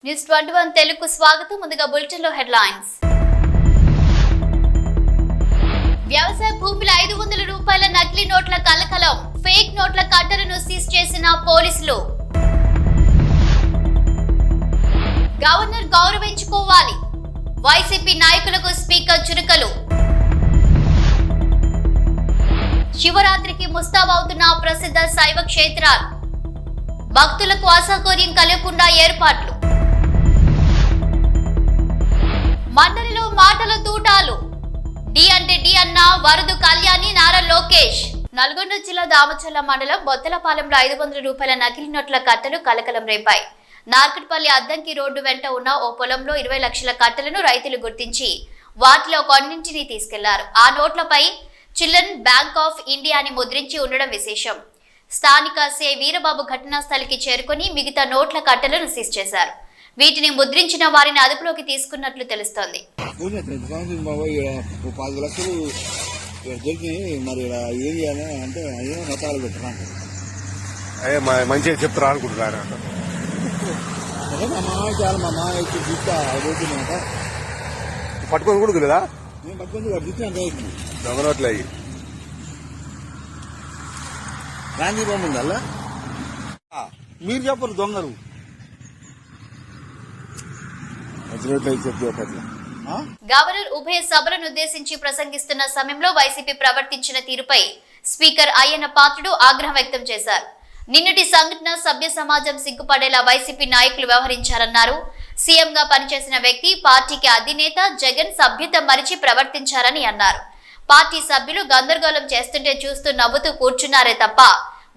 News 21 Telugu స్వాగతం. ముందుగా bulletin లో హెడ్లైన్స్. వ్యవసాయ భూముల 500 రూపాయల నకిలీ నోట్ల కలకలం. ఫేక్ నోట్ల కట్టలను సీజ్ చేసిన పోలీసులు. గవర్నర్ గౌరవించుకోవాలి. వైసీపీ నాయకులకు స్పీకర్ చురుకలు. శివరాత్రికి ముస్తాబవుతున్న ప్రసిద్ధ శైవ క్షేత్రాలు. భక్తులకు అసౌకర్యం కలగకుండా ఏర్పాట్లు. మండలిలో మాటల తూటాలు. డి అంటే డి అన్న వరదు కళ్యాణి నారా లోకేష్. నల్గొండ జిల్లా దామచర్ల మండలం బొత్తలపాలెంలో 500 రూపాయల నకిలీ నోట్ల కట్టలు కలకలం రేపాయి. నార్కట్పల్లి అద్దంకి రోడ్డు వెంట ఉన్న ఓ పొలంలో 20 లక్షల కట్టలను రైతులు గుర్తించి వాటిలో కొన్నింటిని తీసుకెళ్లారు. ఆ నోట్లపై చిల్డ్రన్ బ్యాంక్ ఆఫ్ ఇండియా అని ముద్రించి ఉండడం విశేషం. స్థానిక సే వీరబాబు ఘటనా స్థలికి చేరుకుని మిగతా నోట్ల కట్టలను సీజ్ చేశారు. వీటిని ముద్రించిన వారిని అదుపులోకి తీసుకున్నట్లు తెలుస్తోంది. మంచిగా చెప్తారా అనుకుంటున్నారా? పట్టుకొని కూడా లేదా దొంగనోట్లే గాంధీ బొమ్మ ఉందల్లా మీరు చెప్పరు దొంగలు గవర్నర్ ఉభయ సభలను ఉద్దేశించి ప్రసంగిస్తున్న సమయంలో వైసీపీ ప్రవర్తించిన తీరుపై స్పీకర్ అయ్యన్న పాత్రుడు ఆగ్రహం వ్యక్తం చేశారు. నిన్నటి సంఘటన సభ్య సమాజం సిగ్గుపడేలా వైసీపీ నాయకులు వ్యవహరించారన్నారు. సీఎంగా పనిచేసిన వ్యక్తి పార్టీకి అధినేత జగన్ సభ్యత మరిచి ప్రవర్తించారని అన్నారు. పార్టీ సభ్యులు గందరగోళం చేస్తుంటే చూస్తూ నవ్వుతూ కూర్చున్నారే తప్ప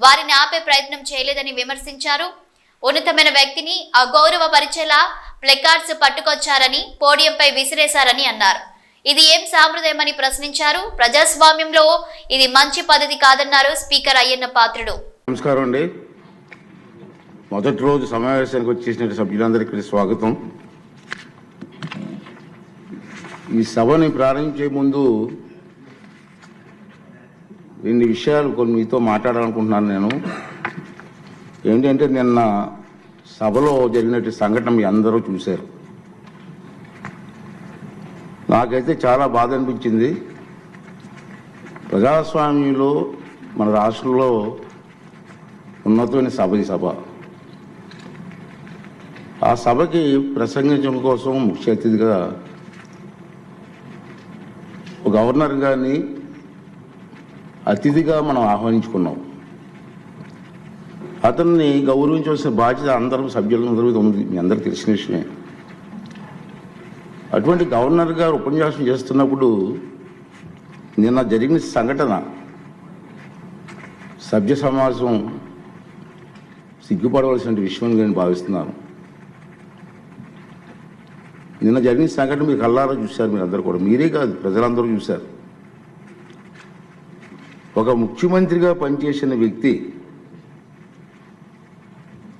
వారిని ఆపే ప్రయత్నం చేయలేదని విమర్శించారు. ఉన్నతమైన వ్యక్తిని అగౌరవపరిచేలా ప్లెకార్డ్స్ పట్టుకొచ్చారని పోడియంపై విసిరేశారని అన్నారు. ఇది ఏం సాంప్రదాయమని ప్రశ్నించారు. ప్రజాస్వామ్యంలో ఇది మంచి పద్ధతి కాదన్నారు స్పీకర్ అయ్యన్న పాత్రుడు. నమస్కారం అండి. మొదటి రోజు సమావేశానికి వచ్చేసిన సభ్యులందరికీ స్వాగతం. ఈ సభని ప్రారంభించే ముందు రెండు విషయాలు కొన్ని మీతో మాట్లాడాలనుకుంటున్నాను. నేను ఏంటంటే నిన్న సభలో జరిగినటువంటి సంఘటన మీ అందరూ చూశారు. నాకైతే చాలా బాధ అనిపించింది. ప్రజాస్వామ్యంలో మన రాష్ట్రంలో ఉన్నతమైన సభ ఈ సభ. ఆ సభకి ప్రసంగించడం కోసం ముఖ్య అతిథిగా గవర్నర్ గారిని అతిథిగా మనం ఆహ్వానించుకున్నాం. అతన్ని గౌరవించవలసిన బాధ్యత అందరూ సభ్యులందరూ మీద ఉంది, మీ అందరికీ తెలిసిన విషయమే. అటువంటి గవర్నర్ గారు ఉపన్యాసం చేస్తున్నప్పుడు నిన్న జరిగిన సంఘటన సభ్య సమాజం సిగ్గుపడవలసిన విషయం నేను భావిస్తున్నాను. నిన్న జరిగిన సంఘటన మీరు కళ్ళారా చూశారు, మీరు అందరూ కూడా, మీరే కాదు ప్రజలందరూ చూశారు. ఒక ముఖ్యమంత్రిగా పనిచేసిన వ్యక్తి,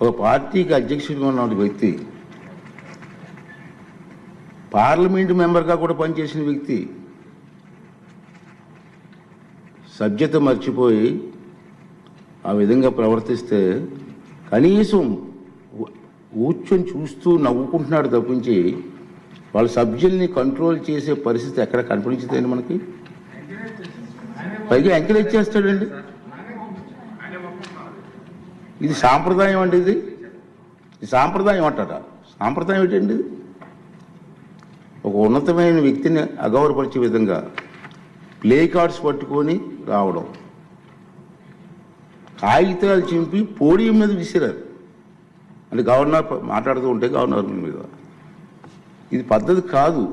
ఒక పార్టీకి అధ్యక్షుడిగా ఉన్న వ్యక్తి, పార్లమెంటు మెంబర్గా కూడా పనిచేసిన వ్యక్తి సభ్యత మర్చిపోయి ఆ విధంగా ప్రవర్తిస్తే కనీసం కూర్చొని చూస్తూ నవ్వుకుంటున్నాడు తప్పించి వాళ్ళ సభ్యుల్ని కంట్రోల్ చేసే పరిస్థితి ఎక్కడ కనిపించదండి మనకి. పైగా ఎంకరేజ్ చేస్తాడండి. ఇది సాంప్రదాయం అండి. ఇది సాంప్రదాయం అంటారా? సాంప్రదాయం ఏంటండి? ఒక ఉన్నతమైన వ్యక్తిని అగౌరవపరిచే విధంగా ప్లే కార్డ్స్ పట్టుకొని రావడం, కాగితాలు చింపి పోడియం మీద విసిరారు. అంటే గవర్నర్ మాట్లాడుతూ ఉంటే గవర్నర్ మీద. ఇది పద్ధతి కాదు.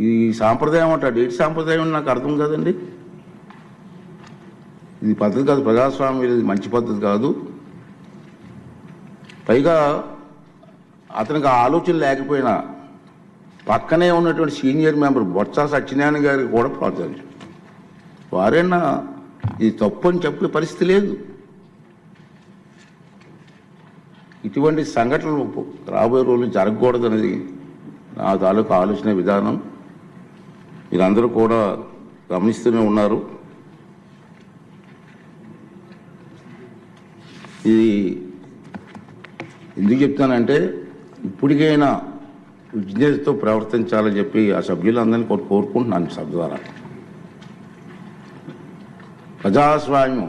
ఈ సాంప్రదాయం అంటాడు. ఏంటి సాంప్రదాయం నాకు అర్థం కాదండి. ఇది పద్ధతి కాదు. ప్రజాస్వామ్యం ఇది మంచి పద్ధతి కాదు. పైగా అతనికి ఆలోచన లేకపోయినా పక్కనే ఉన్నటువంటి సీనియర్ మెంబర్ బొత్స సత్యనారాయణ గారికి కూడా ప్రోత్సహించారు. వారైనా ఇది తప్పు అని చెప్పే పరిస్థితి లేదు. ఇటువంటి సంఘటనలు రాబోయే రోజులు జరగకూడదనేది నా తాలూకు ఆలోచన విధానం. మీరందరూ కూడా గమనిస్తూనే ఉన్నారు. ఇది ఎందుకు చెప్తానంటే ఇప్పటికైనా విజ్ఞతతో ప్రవర్తించాలని చెప్పి ఆ సభ్యులందరినీ కోరుకుంటున్నాను సభ ద్వారా. ప్రజాస్వామ్యం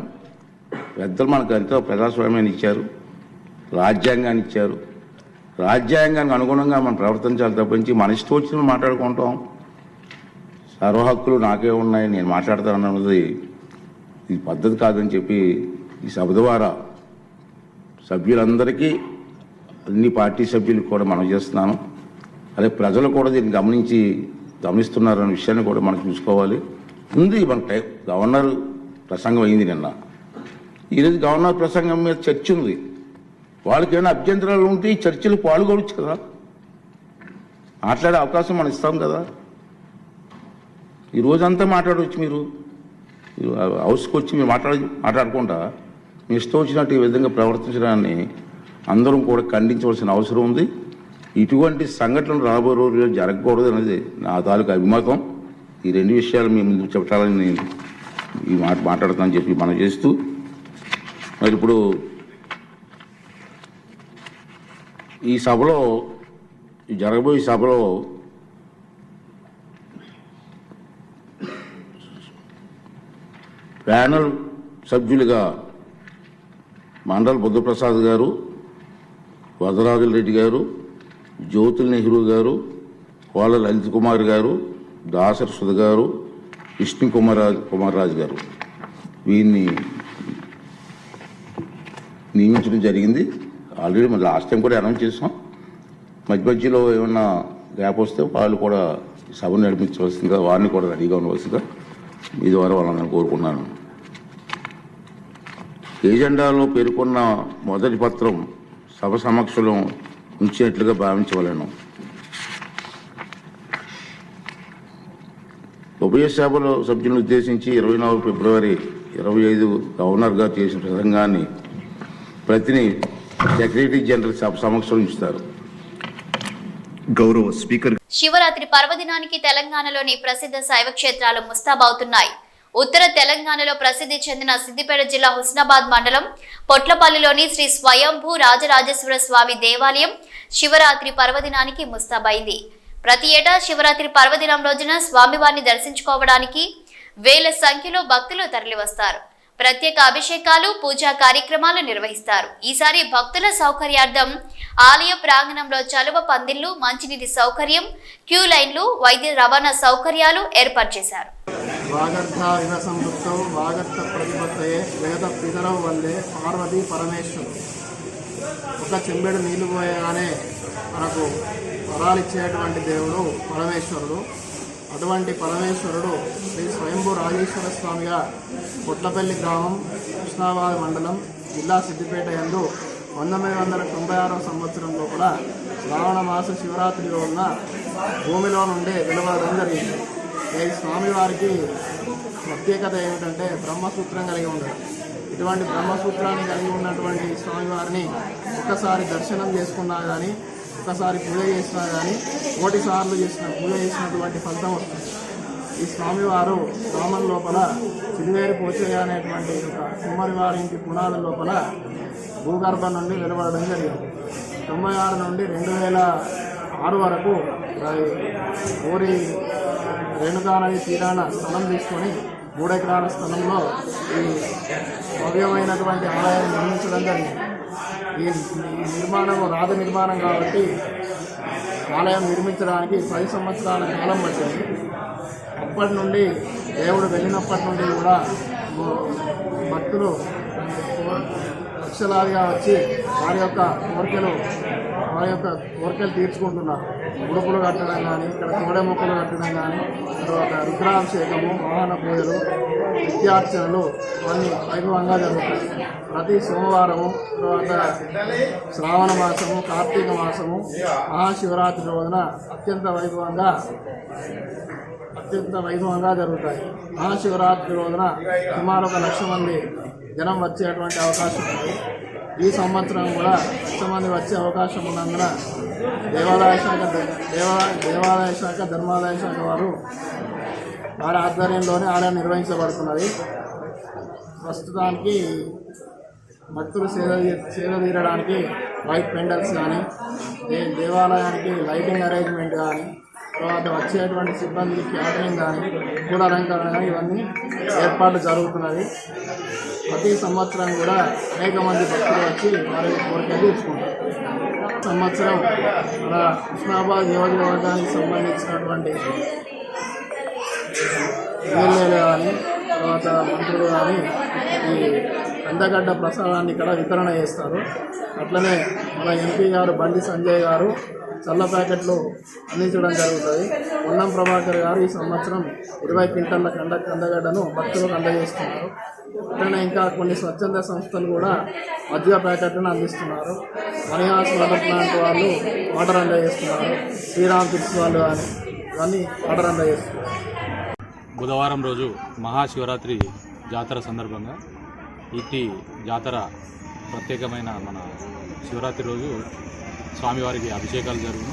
పెద్దలు మనకు ఎంతో ప్రజాస్వామ్యాన్ని ఇచ్చారు, రాజ్యాంగాన్ని ఇచ్చారు. రాజ్యాంగానికి అనుగుణంగా మనం ప్రవర్తించాలి తప్పించి మన ఇష్టం వచ్చిన మాట్లాడుకుంటాం. సర్వ హక్కులు నాకే ఉన్నాయి, నేను మాట్లాడతానన్నది ఇది పద్ధతి కాదని చెప్పి ఈ సభ ద్వారా సభ్యులందరికీ, అన్ని పార్టీ సభ్యులకు కూడా మనం చేస్తున్నాను. అలాగే ప్రజలు కూడా దీన్ని గమనిస్తున్నారన్న విషయాన్ని కూడా మనం చూసుకోవాలి. ఉంది మన గవర్నర్ ప్రసంగం అయింది నిన్న. ఈరోజు గవర్నర్ ప్రసంగం మీద చర్చ ఉంది. వాళ్ళకి ఏమైనా అభ్యంతరాలు ఉంటే ఈ చర్చలు పాల్గొనవచ్చు కదా, మాట్లాడే అవకాశం మనం ఇస్తాం కదా. ఈ రోజంతా మాట్లాడవచ్చు. మీరు హౌస్కి వచ్చి మీరు మాట్లాడకుండా మీ ఇష్టం వచ్చినట్టు ఈ విధంగా ప్రవర్తించడాన్ని అందరం కూడా ఖండించవలసిన అవసరం ఉంది. ఇటువంటి సంఘటనలు రాబోయే రోజుల్లో జరగకూడదు అనేది నా తాలూకు అభిమతం. ఈ రెండు విషయాలు మీ ముందు చెప్పాలని నేను ఈ మాట్లాడతానని చెప్పి మనం చేస్తూ, మరి ఇప్పుడు ఈ సభలో జరగబోయే సభలో ప్యానల్ సభ్యులుగా మండల బుద్ధప్రసాద్ గారు, వరదరాజుల రెడ్డి గారు, జ్యోతుల్ నెహ్రూ గారు, కోళ్ళ లలిత్ కుమార్ గారు, దాసరి సుధ గారు, విష్ణు కుమార్ రాజు గారు వీరిని నియమించడం జరిగింది. ఆల్రెడీ మన లాస్ట్ టైం కూడా అనౌన్స్ చేసాం. మధ్యలో ఏమన్నా గ్యాప్ వస్తే వాళ్ళు కూడా సభను నడిపించవలసిందిగా, వారిని కూడా రెడీగా ఉండవలసిందిగా మీ ద్వారా వాళ్ళని కోరుకున్నాను. ఏజెండాలో పేర్కొన్న మొదటి పత్రం సభ సమక్షంలో ఉంచినట్లుగా భావించవలను. ఉభయ సభలో సభ్యులను ఉద్దేశించి 24 ఫిబ్రవరి 25 గవర్నర్ గారు చేసిన ప్రసంగాన్ని ప్రతిని సెక్రటరీ జనరల్ సభ సమక్షంలో ఉంచుతారు. గౌరవ స్పీకర్. శివరాత్రి పర్వదినానికి తెలంగాణలోని ప్రసిద్ధ శైవ క్షేత్రాలు ముస్తాబవుతున్నాయి. ఉత్తర తెలంగాణలో ప్రసిద్ధి చెందిన సిద్దిపేట జిల్లా హుస్నాబాద్ మండలం పొట్లపల్లిలోని శ్రీ స్వయంభూ రాజరాజేశ్వర స్వామి దేవాలయం శివరాత్రి పర్వదినానికి ముస్తాబైంది. ప్రతి ఏటా శివరాత్రి పర్వదినం రోజున స్వామివారిని దర్శించుకోవడానికి వేల సంఖ్యలో భక్తులు తరలివస్తారు. ప్రత్యేక అభిషేకాలు, పూజా కార్యక్రమాలు నిర్వహిస్తారు. ఈసారి భక్తుల సౌకర్యార్థం ఆలయ ప్రాంగణంలో చలువ పందిళ్లు, మంచినీటి సౌకర్యం, క్యూ లైన్లు, వైద్య రవాణా సౌకర్యాలు ఏర్పాటు చేశారు. ఒక చెంబెడు నీళ్లు పోయగానే మనకు వరాలిచ్చేటువంటి దేవుడు పరమేశ్వరుడు. అటువంటి పరమేశ్వరుడు శ్రీ స్వయంభూ రాజేశ్వర స్వామిగా పొట్లపల్లి గ్రామం, హుస్నాబాద్ మండలం, జిల్లా సిద్దిపేట యందు 1996 సంవత్సరం లోపల శ్రావణ మాస శివరాత్రి రోజున భూమిలో నుండి వెలువడడం జరిగింది. ఈ స్వామివారికి ప్రత్యేకత ఏమిటంటే బ్రహ్మసూత్రం కలిగి ఉండదు. ఇటువంటి బ్రహ్మసూత్రాన్ని కలిగి ఉన్నటువంటి స్వామివారిని ఒక్కసారి దర్శనం చేసుకున్నా కానీ, ఒక్కసారి పూజ చేసినా కానీ 1 సార్లు పూజ చేసినటువంటి ఫలితం వస్తుంది. ఈ స్వామివారు గ్రామం లోపల చిలివేరు పోచయ్య అనేటువంటి ఒక కుమ్మరివారి ఇంటి పునాదుల లోపల భూగర్భం నుండి వెలువడడం జరిగింది. 96 నుండి 2006 వరకు ఊరి రేణుకానది తీరాన స్థలం తీసుకొని 3 ఎకరాల స్థలంలో ఈ భవ్యమైనటువంటి ఆలయాన్ని నిర్మించడం జరిగింది. ఈ నిర్మాణం రాజ నిర్మాణం కాబట్టి ఆలయం నిర్మించడానికి 10 సంవత్సరాల కాలం పట్టింది. అప్పటి నుండి దేవుడు వెళ్ళినప్పటి నుండి కూడా భక్తులు లక్షలాదిగా వచ్చి వారి యొక్క కోరికలు తీర్చుకుంటున్నారు. ఉడుపులు కట్టడం కానీ, ఇక్కడ కోడె మొక్కలు కట్టడం కానీ, తర్వాత రుద్రాభిషేకము, వాహన పూజలు, నిత్యార్చనలు అన్నీ వైభవంగా జరుగుతాయి. ప్రతి సోమవారము, తర్వాత శ్రావణ మాసము, కార్తీక మాసము, మహాశివరాత్రి రోజున అత్యంత వైభవంగా జరుగుతాయి. మహాశివరాత్రి రోజున సుమారు 1,00,000 మంది జనం వచ్చేటువంటి అవకాశం ఉంది. ఈ సంవత్సరం కూడా 1,00,000 మంది వచ్చే అవకాశం ఉన్నందున దేవాదాయ శాఖ ధర్మాదాయ శాఖ వారి ఆధ్వర్యంలోనే ఆలయం నిర్వహించబడుతున్నది. ప్రస్తుతానికి భక్తులు సేద తీరడానికి లైట్ పెండల్స్ కానీ దేవాలయానికి లైటింగ్ అరేంజ్మెంట్ కానీ తర్వాత వచ్చేటువంటి సిబ్బందికి క్యాటరింగ్ కానీ పూల అలంకరణ కానీ ఇవన్నీ ఏర్పాట్లు జరుగుతున్నది. ప్రతి సంవత్సరం కూడా అనేక మంది భక్తులు వచ్చి వారి కోరికలు తీర్చుకుంటారు. సంవత్సరం మన హుస్నాబాద్ నియోజకవర్గానికి సంబంధించినటువంటి ఎమ్మెల్యేలు కానీ తర్వాత మంత్రులు కానీ ఈ కందగడ్డ ప్రసాదాన్ని ఇక్కడ వితరణ చేస్తారు. అట్లనే మన ఎంపీ గారు బండి సంజయ్ గారు చల్ల ప్యాకెట్లు అందించడం జరుగుతుంది. పొన్నం ప్రభాకర్ గారు ఈ సంవత్సరం 20 క్వింటాల కందగడ్డను భక్తులకు అందజేస్తున్నారు. అట్లనే ఇంకా కొన్ని స్వచ్ఛంద సంస్థలు కూడా మజ్జిగ ప్యాకెట్లను అందిస్తున్నారు. మణిహాస్ వాటర్ ప్లాంట్ వాళ్ళు వాటర్ అందజేస్తున్నారు. శ్రీరామ్ కిడ్స్ వాళ్ళు కానీ ఇవన్నీ వాటర్ అందజేస్తున్నారు. బుధవారం రోజు మహాశివరాత్రి జాతర సందర్భంగా ఇట్టి జాతర ప్రత్యేకమైన మన శివరాత్రి రోజు స్వామివారికి అభిషేకాలు జరుగును.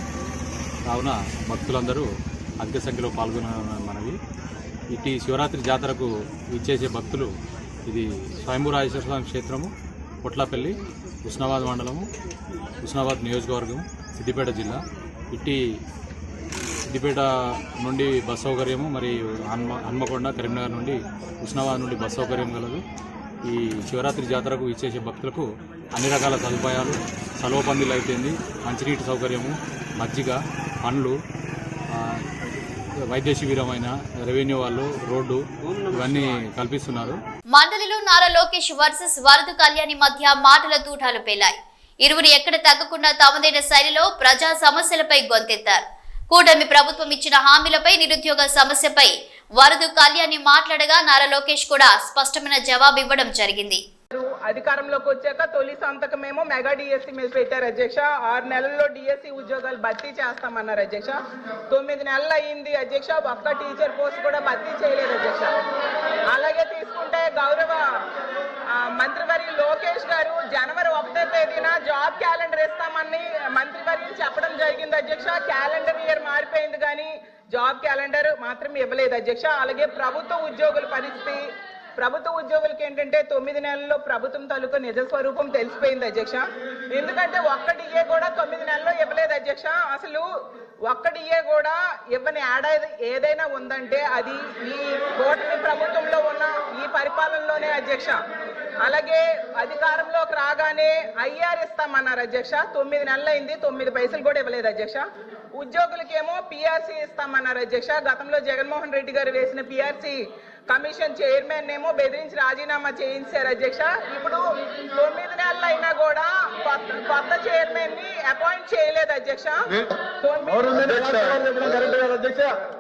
కావున భక్తులందరూ అధిక సంఖ్యలో పాల్గొనాలని మనవి. ఇట్టి శివరాత్రి జాతరకు ఇచ్చేసే భక్తులు ఇది స్వయంభూరాజేశ్వర స్వామి క్షేత్రము, పొట్లపల్లి, హుస్నాబాద్ మండలము, హుస్నాబాద్ నియోజకవర్గం, సిద్దిపేట జిల్లా. ఇట్టి సిద్దిపేట నుండి బస్ సౌకర్యము, మరియు హన్మకొండ, కరీంనగర్ నుండి హుస్నాబాద్ నుండి బస్ సౌకర్యం కలదు. ఈ శివరాత్రి జాతరకు ఇచ్చేసే భక్తులకు అన్ని రకాల సదుపాయాలు, సలవ పందిలు అయిపోయింది, మంచినీటి సౌకర్యము, మజ్జిగ, పండ్లు, వైద్య శిబిరమైన, రెవెన్యూ వాళ్ళు, రోడ్డు ఇవన్నీ కల్పిస్తున్నారు. మండలిలో నారా లోకేష్ వర్సెస్ వరద కళ్యాణి మధ్య మాటల తూటాలు పేలాయి. ఇరువురు ఎక్కడ తగ్గకుండా తమదైన శైలిలో ప్రజా సమస్యలపై గొంతెత్తారు. కూటమి ప్రభుత్వం ఇచ్చిన హామీలపై, నిరుద్యోగ సమస్యపై వరద కళ్యాణి మాట్లాడగా నారా లోకేష్ కూడా స్పష్టమైన జవాబు ఇవ్వడం జరిగింది. అధికారంలోకి వచ్చాక తొలి సంతకమేమో మెగా డిఎస్సి మీద పెట్టారు అధ్యక్ష. 6 నెలల్లో డిఎస్సి ఉద్యోగాలు భర్తీ చేస్తామన్నారు అధ్యక్ష. 9 నెలలు అయ్యింది అధ్యక్ష, ఒక్క టీచర్ పోస్ట్ కూడా భర్తీ చేయలేదు అధ్యక్ష. అలాగే తీసుకుంటే గౌరవ మంత్రివర్య లోకేష్ గారు జనవరి 1వ తేదీన జాబ్ క్యాలెండర్ ఇస్తామని మంత్రివర్యం చెప్పడం జరిగింది అధ్యక్ష. క్యాలెండర్ ఇయర్ మారిపోయింది కానీ జాబ్ క్యాలెండర్ మాత్రం ఇవ్వలేదు అధ్యక్ష. అలాగే ప్రభుత్వ ఉద్యోగుల పరిస్థితి, ప్రభుత్వ ఉద్యోగులకి ఏంటంటే 9 నెలల్లో ప్రభుత్వం తాలూకు నిజ స్వరూపం తెలిసిపోయింది అధ్యక్ష. ఎందుకంటే ఒక్క డిఏ కూడా 9 నెలల్లో ఇవ్వలేదు అధ్యక్ష. అసలు ఒక్క డిఏ కూడా ఇవ్వని ఏడాది ఏదైనా ఉందంటే అది ఈ కూటమి ప్రభుత్వంలో ఉన్న ఈ పరిపాలనలోనే అధ్యక్ష. అలాగే అధికారంలోకి రాగానే ఐఆర్ ఇస్తామన్నారు అధ్యక్ష. 9 నెలలు అయింది, 9 పైసలు కూడా ఇవ్వలేదు అధ్యక్ష. ఉద్యోగులకేమో పిఆర్సీ ఇస్తామన్నారు అధ్యక్ష. గతంలో జగన్మోహన్ రెడ్డి గారు వేసిన పిఆర్సీ కమిషన్ చైర్మన్ ఏమో బెదిరించి రాజీనామా చేయించారు అధ్యక్ష. ఇప్పుడు 9 నెలలు అయినా కూడా కొత్త చైర్మన్ ని అపాయింట్ చేయలేదు అధ్యక్ష.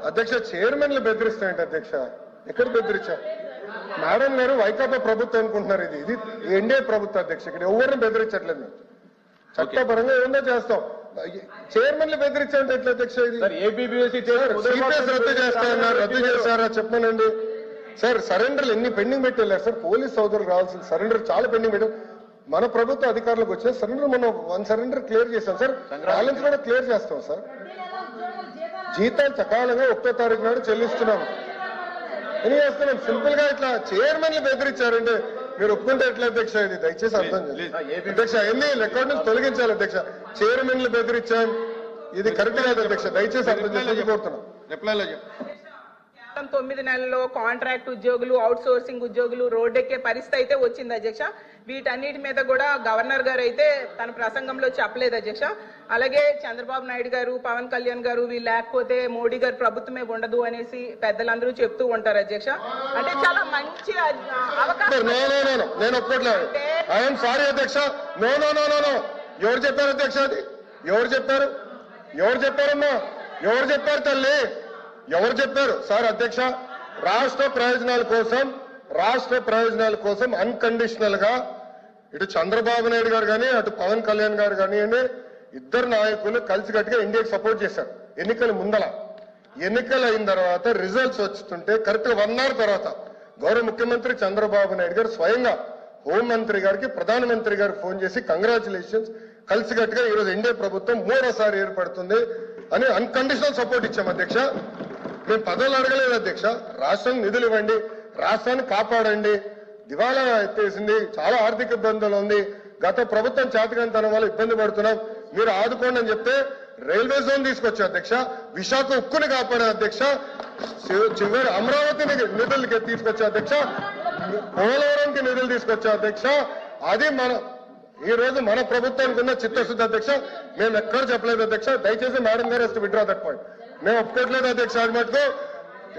అధ్యక్ష చైర్మన్లు బెదిరిస్తాయంట అధ్యక్ష. ఎక్కడ బెదిరించా? మేడం గారు వైకాపా ప్రభుత్వం అనుకుంటున్నారు. ఇది ఎన్డీఏ ప్రభుత్వం అధ్యక్ష. ఇక్కడ ఎవరిని బెదిరించట్లేదు. చట్టపరంగా ఏమన్నా చేస్తాం. చైర్మన్లు బెదిరించాలంటే ఎట్లా అధ్యక్ష? ఇది రద్దు చేస్తారన్నారు, రద్దు చేస్తారా చెప్పనండి సార్. సరెండర్లు ఎన్ని పెండింగ్ పెట్టి వెళ్ళారు సార్. పోలీస్ సోదరులు రావాల్సిన సరెండర్ చాలా పెండింగ్ పెట్టాం. మన ప్రభుత్వ అధికారులకు వచ్చిన సరెండర్ మనం 1 సరెండర్ క్లియర్ చేస్తాం సార్. బ్యాలెన్స్ కూడా క్లియర్ చేస్తాం సార్. జీతాలు సకాలంగా 1వ తారీఖు నాడు చెల్లిస్తున్నాము అని చేస్తున్నాం. సింపుల్ గా ఇట్లా చైర్మన్లు బెదిరించారంటే మీరు ఒప్పుకుంటే ఎట్లా అధ్యక్ష? ఇది దయచేసి అర్థం చేయండి అధ్యక్ష. ఎన్ని రికార్డు నుంచి తొలగించాలి అధ్యక్ష. చైర్మన్లు బెదిరించాం, ఇది కరెక్ట్ కాదు అధ్యక్ష. దయచేసి అర్థం చేసి కోరుతున్నాం. రిప్లైలో 9 నెలల్లో కాంట్రాక్ట్ ఉద్యోగులు, అవుట్ సోర్సింగ్ ఉద్యోగులు రోడ్డెక్కే పరిస్థితి అయితే వచ్చింది అధ్యక్ష. వీటన్నిటి మీద కూడా గవర్నర్ గారు అయితే తన ప్రసంగంలో చెప్పలేదు అధ్యక్ష. అలాగే చంద్రబాబు నాయుడు గారు, పవన్ కళ్యాణ్ గారు వీళ్ళు లేకపోతే మోడీ గారు ప్రభుత్వమే ఉండదు అనేసి పెద్దలందరూ చెప్తూ ఉంటారు అధ్యక్ష. అంటే చాలా మంచి అవకాశం. నేను ఒప్పుకోట్లేదు. ఐఎమ్ సారీ అధ్యక్ష. No no no no no. ఎవరు చెప్పారు అధ్యక్ష? అది ఎవరు చెప్పారు? ఎవరు చెప్పారమ్మా? ఎవరు చెప్పారు తల్లి? ఎవరు చెప్పారు సార్? అధ్యక్ష, రాష్ట్ర ప్రయోజనాల కోసం అన్కండిషనల్ గా ఇటు చంద్రబాబు నాయుడు గారు కానీ అటు పవన్ కళ్యాణ్ గారు కానివ్వండి, ఇద్దరు నాయకులు కలిసికట్టుగా ఇండియాకి సపోర్ట్ చేశారు. ఎన్నికల ముందల, ఎన్నికలు అయిన తర్వాత రిజల్ట్స్ వస్తుంటే కరెక్ట్ గా 1 అవర్ తర్వాత గౌరవ ముఖ్యమంత్రి చంద్రబాబు నాయుడు గారు స్వయంగా హోంమంత్రి గారికి, ప్రధానమంత్రి గారికి ఫోన్ చేసి కంగ్రాచులేషన్స్, కలిసికట్టుగా ఈరోజు ఎన్డీఏ ప్రభుత్వం 3వసారి ఏర్పడుతుంది అని అన్కండిషనల్ సపోర్ట్ ఇచ్చాం అధ్యక్ష. మేము పదవులు అడగలేదు అధ్యక్ష. రాష్ట్రానికి నిధులు ఇవ్వండి, రాష్ట్రాన్ని కాపాడండి, దివాలా ఎత్తేసింది, చాలా ఆర్థిక ఇబ్బందులు ఉంది, గత ప్రభుత్వం చేతకానితనం వల్ల ఇబ్బంది పడుతున్నాం, మీరు ఆదుకోండి అని చెప్తే రైల్వే జోన్ తీసుకొచ్చా అధ్యక్ష, విశాఖ ఉక్కుని కాపాడే అధ్యక్ష, చివరి అమరావతిని నిధులకి తీసుకొచ్చా అధ్యక్ష, పోలవరంకి నిధులు తీసుకొచ్చా అధ్యక్ష. అది ఈ రోజు మన ప్రభుత్వానికి ఉన్న చిత్తశుద్ధి అధ్యక్ష. మేము ఎక్కడ చెప్పలేదు అధ్యక్ష, దయచేసి మేడం గారు has to withdraw that point. మేము ఒప్పుకోవట్లేదు అధ్యక్ష. అది మటుకు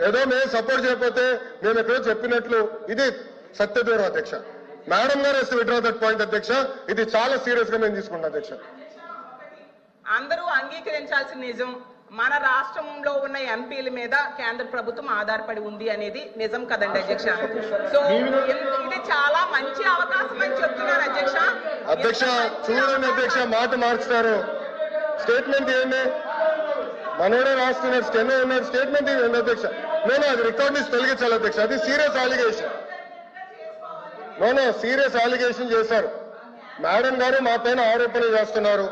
ఏదో మేము సపోర్ట్ చేయకపోతే మేము ఎక్కడో చెప్పినట్లు ఇది సత్యదూరం అధ్యక్ష. మేడం గారు has to withdraw that point అధ్యక్ష. ఇది చాలా సీరియస్ గా మేము తీసుకుంటాం అధ్యక్ష. అందరూ అంగీకరించాల్సిన నిజం, మన రాష్ట్రంలో ఉన్న ఎంపీల మీద కేంద్ర ప్రభుత్వం ఆధారపడి ఉంది అనేది నిజం కదండి అధ్యక్ష. సో ఇది చాలా మంచి అవకాశం అని చెప్తున్నారు అధ్యక్ష. అధ్యక్ష చూడండి అధ్యక్ష, మాట మార్చుతారు. స్టేట్మెంట్ ఏంటి, మనోడే రాస్తున్నారు, స్టెనో ఉన్నారు, స్టేట్మెంట్ ఏంటి అధ్యక్ష? నేను అది రికార్డ్ నుంచి తొలగించాలి అధ్యక్ష. అది సీరియస్ అలిగేషన్. సీరియస్ అలిగేషన్ చేశారు మేడం గారు, మా పైన ఆరోపణలు చేస్తున్నారు.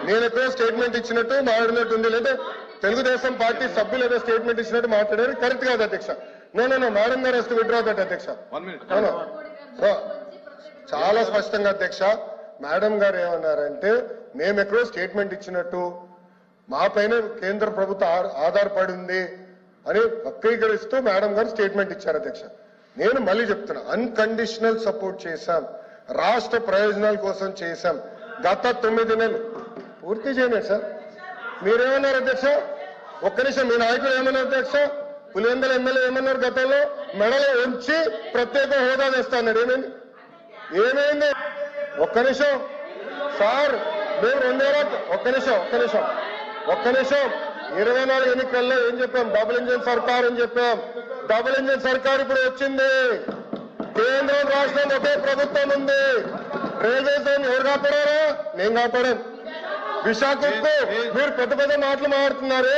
నేను ఎక్కడో స్టేట్మెంట్ ఇచ్చినట్టు మాట్లాడినట్టు ఉంది, లేదా తెలుగుదేశం పార్టీ సభ్యులు ఏదో స్టేట్మెంట్ ఇచ్చినట్టు మాట్లాడారు, కరెక్ట్ కాదు అధ్యక్ష. నో మేడం గారు వస్తే విత్డ్రా దట్ అధ్యక్ష. చాలా స్పష్టంగా అధ్యక్ష, మేడం గారు ఏమన్నారంటే మేము ఎక్కడో స్టేట్మెంట్ ఇచ్చినట్టు, మా పైన కేంద్ర ప్రభుత్వం ఆధారపడి ఉంది అని వక్రీకరిస్తూ మేడం గారు స్టేట్మెంట్ ఇచ్చారు అధ్యక్ష. నేను మళ్ళీ చెప్తున్నా, అన్కండిషనల్ సపోర్ట్ చేశాం, రాష్ట్ర ప్రయోజనాల కోసం చేశాం. గత 9 నెలలు పూర్తి చేయండి సార్. మీరేమన్నారు అధ్యక్ష? ఒక్క నిమిషం, మీ నాయకులు ఏమన్నారు అధ్యక్ష? పులివెందుల ఎమ్మెల్యే ఏమన్నారు? గతంలో మెడలో ఉంచి ప్రత్యేక హోదా తెస్తా అన్నాడు. ఏమైంది? ఒక్క నిమిషం సార్, మేము 2 ఒక్క నిమిషం 24 ఎన్నికల్లో ఏం చెప్పాం? డబుల్ ఇంజిన్ సర్కార్ అని చెప్పాం. డబుల్ ఇంజిన్ సర్కార్ ఇప్పుడు వచ్చింది. కేంద్రం రాష్ట్రం ఒకే ప్రభుత్వం ఉంది. రైల్వే జోన్ ఎవరు కాపాడారా? నేను కాపాడాను. విశాఖకు మీరు పెద్ద పెద్ద మాటలు మాట్లాడుతున్నారు.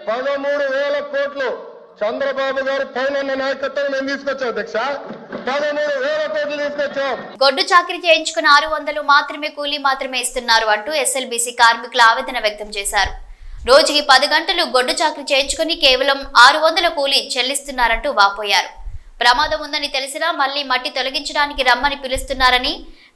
13,000 కోట్లు చంద్రబాబు గారు పైన నాయకత్వం మేము తీసుకొచ్చాం అధ్యక్ష. 13,000 కోట్లు తీసుకొచ్చాం. గొడ్డు చాకరీ చేయించుకున్న 600 మాత్రమే కూలీ మాత్రమే ఇస్తున్నారు అంటూ ఎస్ఎల్బీసీ కార్మికులు ఆవేదన వ్యక్తం చేశారు. రోజుకి 10 గంటలు గొడ్డు చాకరీ చేయించుకుని కేవలం 600 కూలీ చెల్లిస్తున్నారంటూ వాపోయారు. ప్రమాదం ఉందని తెలిసినా మళ్లీ మట్టి తొలగించడానికి రమ్మని పిలుస్తున్నారని,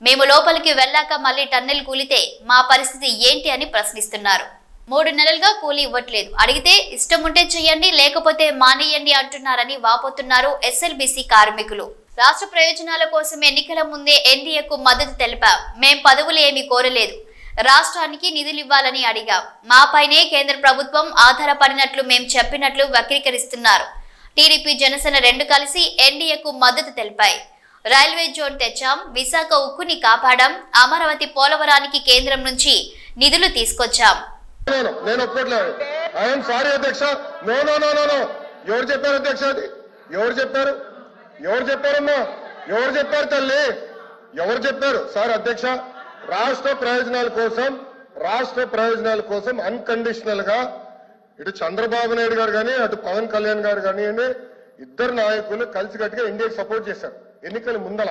మేము లోపలికి వెళ్లాక మళ్లీ టన్నెల్ కూలితే మా పరిస్థితి ఏంటి అని ప్రశ్నిస్తున్నారు. 3 నెలలుగా కూలీ ఇవ్వట్లేదు, అడిగితే ఇష్టం ఉంటే చెయ్యండి లేకపోతే మానేయండి అంటున్నారని వాపోతున్నారు ఎస్ఎల్బీసీ కార్మికులు. రాష్ట్ర ప్రయోజనాల కోసం ఎన్నికల ముందే ఎన్డీఏకు మద్దతు తెలిపాం. మేం పదవులు ఏమీ కోరలేదు, రాష్ట్రానికి నిధులు ఇవ్వాలని అడిగాం. మాపైనే కేంద్ర ప్రభుత్వం ఆధారపడినట్లు మేం చెప్పినట్లు వక్రీకరిస్తున్నారు. టీడీపీ జనసేన 2 కలిసి ఎన్డీఏకు మద్దతు తెలిపాయి. రైల్వే జోన్ తెచ్చాం, విశాఖ ఉక్కుని కాపాడాం, అమరావతి పోలవరానికి కేంద్రం నుంచి నిధులు తీసుకొచ్చాం. నేను ఒప్పుకోట్లేదు. ఐఎమ్ సారీ అధ్యక్ష. నో ఎవరు చెప్పారు అధ్యక్ష? అది ఎవరు చెప్పారమ్మా? ఎవరు చెప్పారు తల్లి? ఎవరు చెప్పారు సార్? అధ్యక్ష, రాష్ట్ర ప్రయోజనాల కోసం అన్కండిషనల్ గా ఇటు చంద్రబాబు నాయుడు గారు కానీ అటు పవన్ కళ్యాణ్ గారు కానివ్వండి, ఇద్దరు నాయకులు కలిసికట్టుగా ఇండియాకి సపోర్ట్ చేశారు. ఎన్నికల ముందల,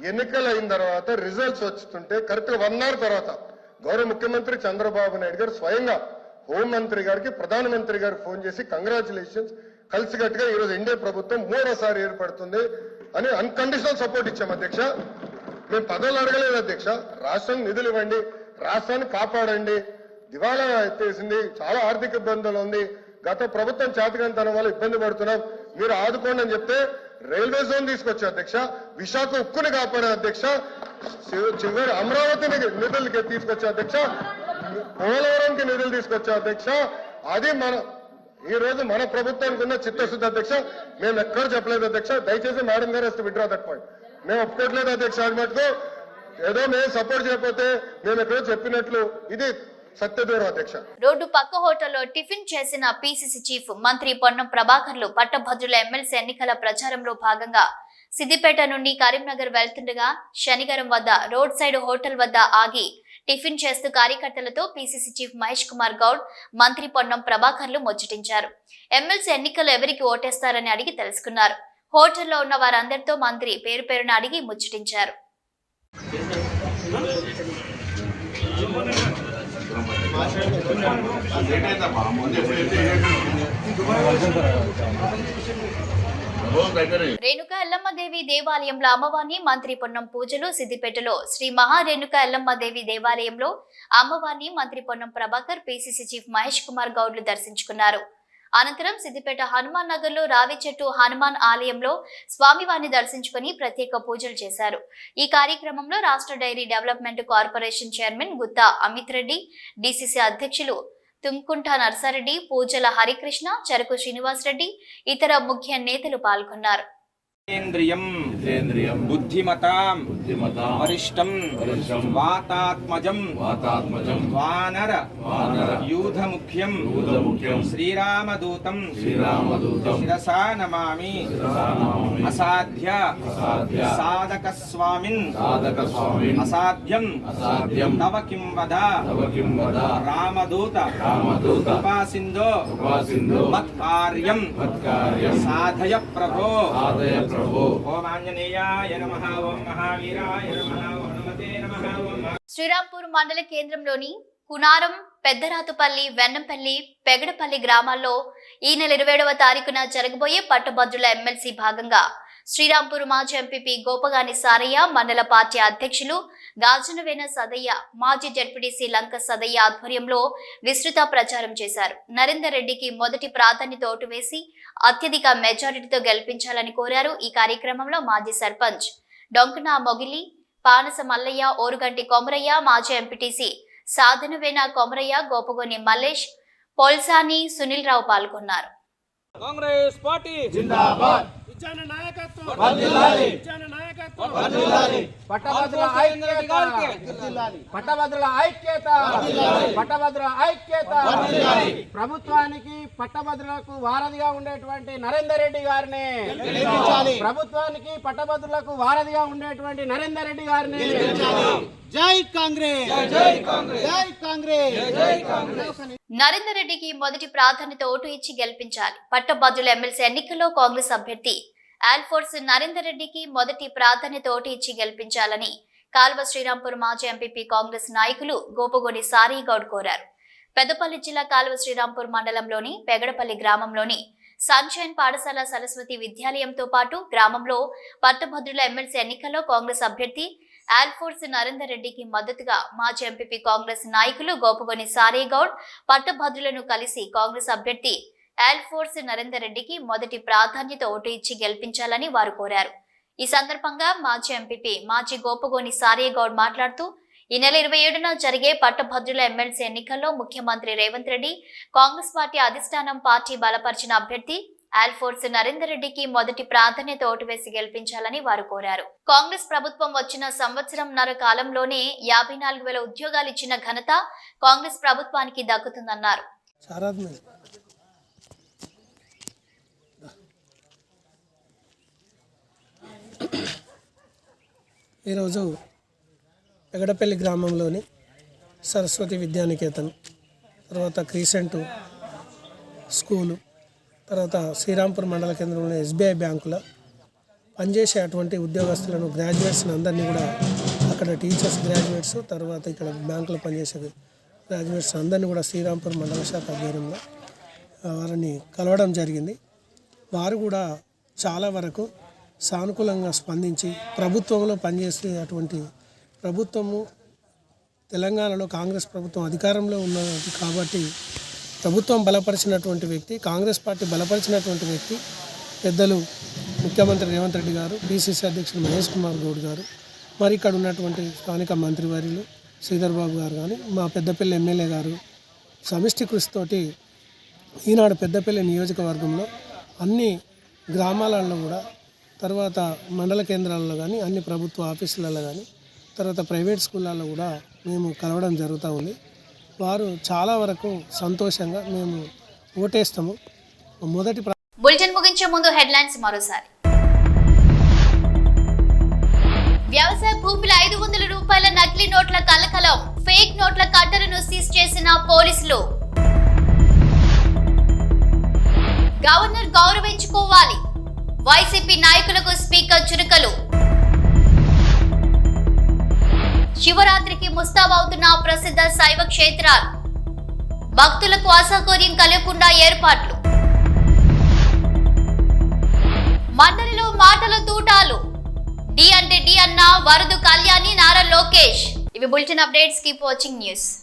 ఎన్నికలు అయిన తర్వాత రిజల్ట్స్ వస్తుంటే కరెక్ట్ గా 1 hour తర్వాత గౌరవ ముఖ్యమంత్రి చంద్రబాబు నాయుడు గారు స్వయంగా హోంమంత్రి గారికి, ప్రధానమంత్రి గారికి ఫోన్ చేసి కంగ్రాచులేషన్స్, కలిసికట్టుగా ఈరోజు ఎన్డీఏ ప్రభుత్వం 3వసారి ఏర్పడుతుంది అని అన్కండిషనల్ సపోర్ట్ ఇచ్చాం అధ్యక్ష. మేము పదవులు అడగలేదు అధ్యక్ష. రాష్ట్రానికి నిధులు ఇవ్వండి, రాష్ట్రాన్ని కాపాడండి. దివాలా ఎత్తేసింది, చాలా ఆర్థిక ఇబ్బందులు ఉంది, గత ప్రభుత్వం చేతకానితనం వల్ల ఇబ్బంది పడుతున్నాం, మీరు ఆదుకోండి అని చెప్తే రైల్వే జోన్ తీసుకొచ్చా అధ్యక్ష, విశాఖ ఉక్కుని కాపాడే అధ్యక్ష, చివరి అమరావతిని నిధులకి తీసుకొచ్చా అధ్యక్ష, పోలవరంకి నిధులు తీసుకొచ్చా అధ్యక్ష. అది ఈ రోజు మన ప్రభుత్వానికి ఉన్న చిత్తశుద్ధి అధ్యక్ష. మేము ఎక్కడ చెప్పలేదు అధ్యక్ష. దయచేసి మేడం గారు has to withdraw that point. మేము ఒప్పుకోవట్లేదు అధ్యక్ష. అది మటుకు ఏదో మేము సపోర్ట్ చేయకపోతే మేము ఎక్కడో చెప్పినట్లు ఇది సత్యదూరం అధ్యక్ష. రోడ్డు పక్క హోటల్లో టిఫిన్ చేసిన పీసీసీ చీఫ్ మంత్రి పొన్నం ప్రభాకర్లు పట్టభద్రుల ఎమ్మెల్సీ ఎన్నికల ప్రచారంలో భాగంగా సిద్దిపేట నుండి కరీంనగర్ వెళ్తుండగా శనిగరం వద్ద రోడ్ సైడ్ హోటల్ వద్ద ఆగి టిఫిన్ చేస్తూ కార్యకర్తలతో పీసీసీ చీఫ్ మహేష్ కుమార్ గౌడ్, మంత్రి పొన్నం ప్రభాకర్లు ముచ్చటించారు. ఎమ్మెల్సీ ఎన్నికలు ఎవరికి ఓటేస్తారని అడిగి తెలుసుకున్నారు. హోటల్లో ఉన్న వారందరితో మంత్రి పేరు పేరున అడిగి ముచ్చటించారు. రేణుకా ఎల్లమ్మదేవి దేవాలయంలో అమ్మవారిని మంత్రి పొన్నం పూజలు. సిద్దిపేటలో శ్రీ మహా రేణుకా ఎల్లమ్మదేవి దేవాలయంలో అమ్మవారిని మంత్రి పొన్నం ప్రభాకర్, పిసిసి చీఫ్ మహేష్ కుమార్ గౌడ్లు దర్శించుకున్నారు. అనంతరం సిద్దిపేట హనుమాన్ నగర్ లో రావి చెట్టు హనుమాన్ ఆలయంలో స్వామివారిని దర్శించుకుని ప్రత్యేక పూజలు చేశారు. ఈ కార్యక్రమంలో రాష్ట్ర dairy development corporation chairman Gutta Amit Reddy, DCC అధ్యక్షులు తుంకుంట నర్సారెడ్డి, పూజల హరికృష్ణ, చెరకు శ్రీనివాస్ రెడ్డి, ఇతర ముఖ్య నేతలు పాల్గొన్నారు. బుద్ధిమతాం వరిష్టం వాతాత్మజం వానర యూధముఖ్యం శ్రీరామదూతం శిరసా నమామి. అసాధ్య సాధక స్వామిన్ అసాధ్యం తవ కిం వద రామదూత కృపాసింధో మత్కార్యం సాధయ ప్రభో. ఓం ఆంజనేయాయ నమః, ఓం మహావీరాయ నమః, ఓం హనుమతే నమః, ఓం. శ్రీరాంపూర్ మండల కేంద్రంలోని కునారం, పెద్దరాతుపల్లి, వెన్నంపల్లి, పెగడపల్లి గ్రామాల్లో ఈ నెల 27వ తారీఖున జరగబోయే పట్టభద్రుల ఎమ్మెల్సీ భాగంగా శ్రీరాంపూర్ మాజీ ఎంపీపీ గోపగాని సారయ్య, మండల పార్టీ అధ్యక్షులు గాజునవేన సదయ్య, మాజీ జడ్పీటీసీ లంక సదయ్య ఆధ్వర్యంలో విస్తృత ప్రచారం చేశారు. నరేందర్ రెడ్డికి మొదటి ప్రాధాన్యత ఓటు వేసి అత్యధిక మెజారిటీతో గెలిపించాలని కోరారు. ఈ కార్యక్రమంలో మాజీ సర్పంచ్ డొంకన మొగిలి, పానస మల్లయ్య, ఓరుగంటి కొమరయ్య, మాజీ ఎంపీటీసీ సాధనవేన కొమరయ్య, గోపగోని మల్లేష్, పోల్సాని సునీల్ రావు పాల్గొన్నారు. కాంగ్రెస్ పార్టీ జిందాబాద్. విజయన నాయకత్వం వర్ధిల్లాలి. విజయన నాయకత్వం వర్ధిల్లాలి. పట్టభద్రుల ఐక్యత వర్ధిల్లాలి. పట్టభద్రుల ఐక్యత వర్ధిల్లాలి. పట్టభద్రుల ఐక్యత వర్ధిల్లాలి. ప్రభుత్వానికి పట్టభద్రులకు వారధిగా ఉండేటువంటి నరేందర్ రెడ్డి గారిని గెలిపించాలి. ప్రభుత్వానికి పట్టభద్రులకు వారధిగా ఉండేటువంటి నరేందర్ రెడ్డి గారిని గెలిపించాలి. జై కాంగ్రెస్, జై కాంగ్రెస్, జై కాంగ్రెస్, జై కాంగ్రెస్. నరేందర్ రెడ్డికి మొదటి ప్రాధాన్యత ఓటు ఇచ్చి గెలిపించాలి. పట్టభద్రుల ఎమ్మెల్సీ ఎన్నికల్లో కాంగ్రెస్ అభ్యర్థి ఆల్ఫోర్స్ నరేందర్ రెడ్డికి మొదటి ప్రాధాన్యత ఓటు ఇచ్చి గెలిపించాలని కాల్వ శ్రీరాంపూర్ మాజీ ఎంపీపీ కాంగ్రెస్ నాయకులు గోపగోని సారీ గౌడ్ కోరారు. పెద్దపల్లి జిల్లా కాల్వ శ్రీరాంపూర్ మండలంలోని పెగడపల్లి గ్రామంలోని సన్షైన్ పాఠశాల సరస్వతి విద్యాలయంతో పాటు గ్రామంలో పట్టభద్రుల ఎమ్మెల్సీ ఎన్నికల్లో కాంగ్రెస్ అభ్యర్థి ఆల్ఫోర్స్ నరేందర్ రెడ్డికి మద్దతుగా మాజీ ఎంపీపీ కాంగ్రెస్ నాయకులు గోపగోని సారీ గౌడ్ పట్టభద్రులను కలిసి కాంగ్రెస్ అభ్యర్థి ఆల్ఫోర్స్ నరేందర్ రెడ్డికి మొదటి ప్రాధాన్యత ఓటు ఇచ్చి గెలిపించాలని వారు కోరారు. ఈ సందర్భంగా మాజీ ఎంపీపీ మాజీ గోపగోని సారీ గౌడ్ మాట్లాడుతూ ఈ నెల 27న జరిగే పట్టభద్రుల ఎమ్మెల్సీ ఎన్నికల్లో ముఖ్యమంత్రి రేవంత్ రెడ్డి, కాంగ్రెస్ పార్టీ అధిష్టానం పార్టీ బలపరిచిన అభ్యర్థి ఆల్ఫోర్స్ నరేందర్ రెడ్డికి మొదటి ప్రాధాన్యత ఓటు వేసి గెలిపించాలని వారు కోరారు. కాంగ్రెస్ ప్రభుత్వం వచ్చిన సంవత్సరంన్నర కాలంలోనే 54,000 ఉద్యోగాలు ఇచ్చిన ఘనత కాంగ్రెస్ ప్రభుత్వానికి దక్కుతుందన్నారు. ఈరోజు పెగడపల్లి గ్రామంలోని సరస్వతి విద్యానికేతన్, తర్వాత క్రీసెంటు స్కూలు, తర్వాత శ్రీరాంపూర్ మండల కేంద్రంలోని SBI బ్యాంకులో పనిచేసే అటువంటి ఉద్యోగస్తులను, గ్రాడ్యుయేట్స్ని అందరినీ కూడా అక్కడ టీచర్స్ గ్రాడ్యుయేట్స్, తర్వాత ఇక్కడ బ్యాంకులో పనిచేసే గ్రాడ్యుయేట్స్ అందరినీ కూడా శ్రీరాంపూర్ మండల శాఖ ఆధ్వర్యంలో వారిని కలవడం జరిగింది. వారు కూడా చాలా వరకు సానుకూలంగా స్పందించి ప్రభుత్వంలో పనిచేసే అటువంటి ప్రభుత్వము తెలంగాణలో కాంగ్రెస్ ప్రభుత్వం అధికారంలో ఉన్నది కాబట్టి ప్రభుత్వం బలపరిచినటువంటి వ్యక్తి, కాంగ్రెస్ పార్టీ బలపరిచినటువంటి వ్యక్తి పెద్దలు ముఖ్యమంత్రి రేవంత్ రెడ్డి గారు, పిసిసి అధ్యక్షుడు మహేష్ కుమార్ గౌడ్ గారు, మరి ఇక్కడ ఉన్నటువంటి స్థానిక మంత్రివర్యులు శ్రీధర్ బాబు గారు కానీ, మా పెద్దపల్లి ఎమ్మెల్యే గారు సమిష్టి కృషితోటి ఈనాడు పెద్దపల్లి నియోజకవర్గంలో అన్ని గ్రామాలలో కూడా, తర్వాత మండల కేంద్రాలలో కానీ, అన్ని ప్రభుత్వ ఆఫీసులలో కానీ, తర్వాత ప్రైవేట్ స్కూళ్ళల్లో కూడా మేము కలవడం జరుగుతూ ఉంది. వారు చాలా వరకు సంతోషంగా మేము ఓటేస్తాము. మొదటి బులెటిన్ ముగించే ముందు హెడ్లైన్స్ మరోసారి. వ్యవసాయ భూముల 500 రూపాయల నకిలీ నోట్ల కలకలం, ఫేక్ నోట్ల కట్టలను సీజ్ చేసిన పోలీసులు. గవర్నర్ గౌరవించుకోవాలి, వైసీపీ నాయకులకు స్పీకర్ చురుకలు. శివరాత్రికి ముస్తాబవుతున్న ప్రసిద్ధ శైవ క్షేత్రాలు, భక్తులకు అసౌకర్యం కలగకుండా ఏర్పాట్లు. మండలిలో మాటల తూటాలు. డి అంటే డి అన్న వరదు కళ్యాణి నారా లోకేష్. ఇవి bulletin updates. Keep watching news.